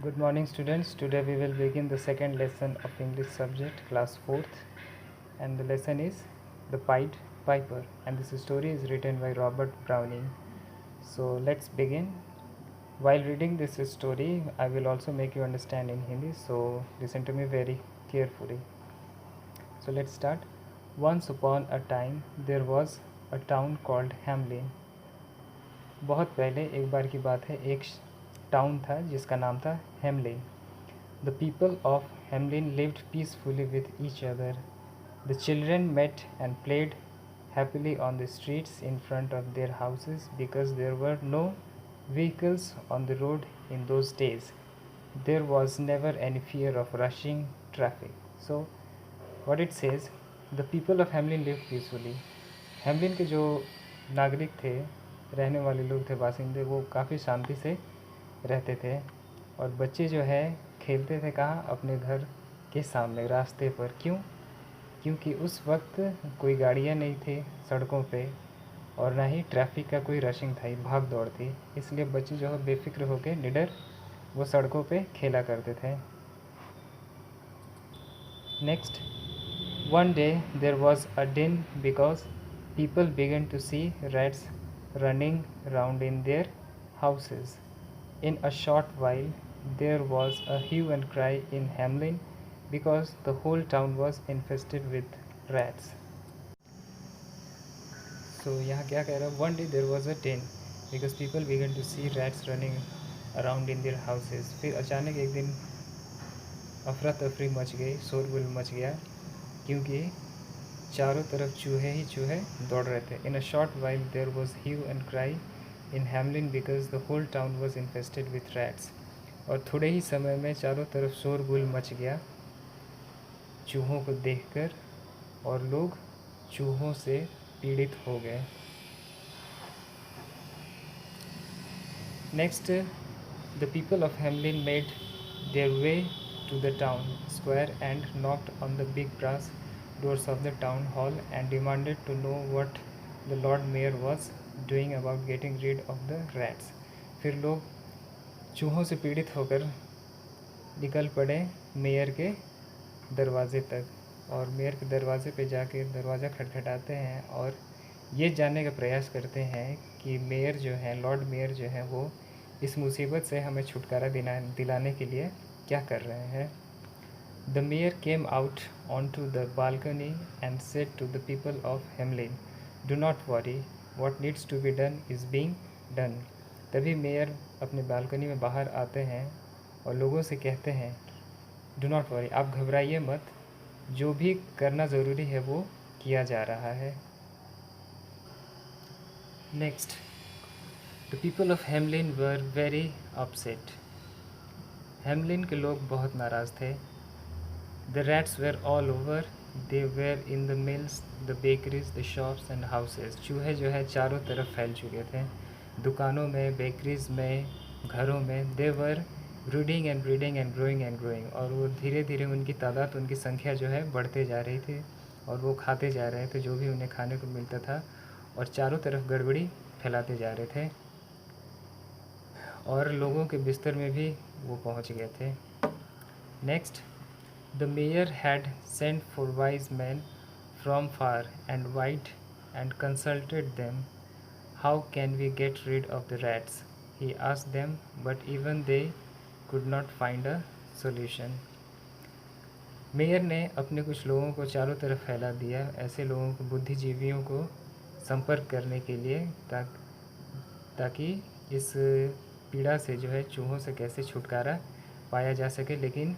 Good morning, students. Today we will begin the second lesson of English subject, class 4th, and the lesson is The Pied Piper. And this story is written by Robert Browning. So let's begin. While reading this story, I will also make you understand in Hindi, so listen to me very carefully. So let's start. Once upon a time, there was a town called Hamlin. बहुत पहले एक बार की बात है, एक town था जिसका नाम था Hamelin. The people of Hamlin lived peacefully with each other. The children met and played happily on the streets in front of their houses because there were no vehicles on the road in those days. There was never any fear of rushing traffic. So, what it says, the people of Hamlin lived peacefully. Hamlin के जो नागरिक थे, रहने वाले लोग थे, बासिंदे, वो काफ़ी शांति से रहते थे. और बच्चे जो है खेलते थे कहाँ? अपने घर के सामने रास्ते पर. क्यों? क्योंकि उस वक्त कोई गाड़ियाँ नहीं थी सड़कों पे और ना ही ट्रैफिक का कोई रशिंग था, भाग दौड़ थी. इसलिए बच्चे जो है बेफिक्र होकर निडर वो सड़कों पे खेला करते थे. Next, one day there was a din because people began to see rats running around in their houses. In a short while, there was a hue and cry in Hamlin because the whole town was infested with rats. So यहाँ क्या कह रहा है? One day there was a din because people began to see rats running around in their houses. फिर अचानक एक दिन अफरा तफरी मच गई, शोरगुल मच गया, क्योंकि चारों तरफ चूहे ही चूहे दौड़ रहे थे. In a short while there was hue and cry in Hamelin because the whole town was infested with rats. और थोड़े ही समय में चारों तरफ शोरगुल मच गया चूहों को देखकर, और लोग चूहों से पीड़ित हो गए. Next, the people of Hamelin made their way to the town square and knocked on the big brass doors of the town hall and demanded to know what the Lord Mayor was doing about getting rid of the rats. फिर लोग चूहों से पीड़ित होकर निकल पड़े mayor के दरवाजे तक, और मेयर के दरवाजे पे जाके दरवाज़ा खटखटाते हैं और ये जानने का प्रयास करते हैं कि मेयर जो है, लॉर्ड मेयर जो है, वो इस मुसीबत से हमें छुटकारा दिलाने के लिए क्या कर रहे हैं. The mayor came out onto the balcony and said to the people of Hamlin, "Do not worry, what needs to be done is being done." तभी मेयर अपने बालकनी में बाहर आते हैं और लोगों से कहते हैं, "Do not worry, आप घबराइए मत, जो भी करना ज़रूरी है वो किया जा रहा है." Next, the people of Hamlin were very upset. Hamelin के लोग बहुत नाराज़ थे. The rats were all over. They were in the mills, the bakeries, the shops and houses. चूहे जो है चारों तरफ फैल चुके थे, दुकानों में, बेकरीज में, घरों में. They were breeding and breeding and growing and growing. और वो धीरे धीरे उनकी तादाद, उनकी संख्या जो है बढ़ते जा रही थी, और वो खाते जा रहे थे जो भी उन्हें खाने को मिलता था, और चारों तरफ गड़बड़ी फैलाते जा रहे थे, और लोगों के बिस्तर में भी वो पहुंच गए थे. Next, the mayor had sent for wise man from far and wide and consulted them. How can we get rid of the rats, he asked them, but even they could not find a solution. Mayor ने अपने कुछ लोगों को चारों तरफ फैला दिया, ऐसे लोगों को, बुद्धिजीवियों को संपर्क करने के लिए, ताकि इस पीड़ा से जो है, चूहों से कैसे छुटकारा पाया जा सके, लेकिन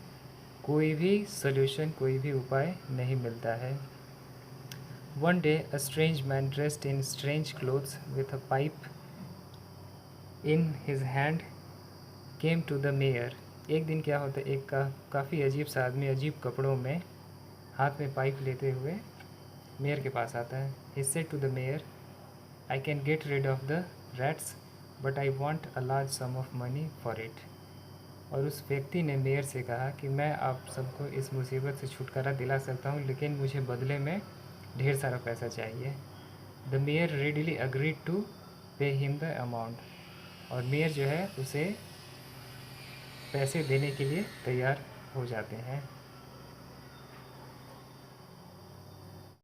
कोई भी सॉल्यूशन, कोई भी उपाय नहीं मिलता है. One day a strange man dressed in strange clothes with a pipe in his hand came to the mayor. एक दिन क्या होता है, एक काफ़ी अजीब सा आदमी अजीब कपड़ों में, हाथ में पाइप लेते हुए मेयर के पास आता है. He said to the mayor, I can get rid of the rats but I want a large sum of money for it. और उस व्यक्ति ने मेयर से कहा कि मैं आप सबको इस मुसीबत से छुटकारा दिला सकता हूँ, लेकिन मुझे बदले में ढेर सारा पैसा चाहिए. The mayor readily agreed to pay him the amount. और मेयर जो है उसे पैसे देने के लिए तैयार हो जाते हैं।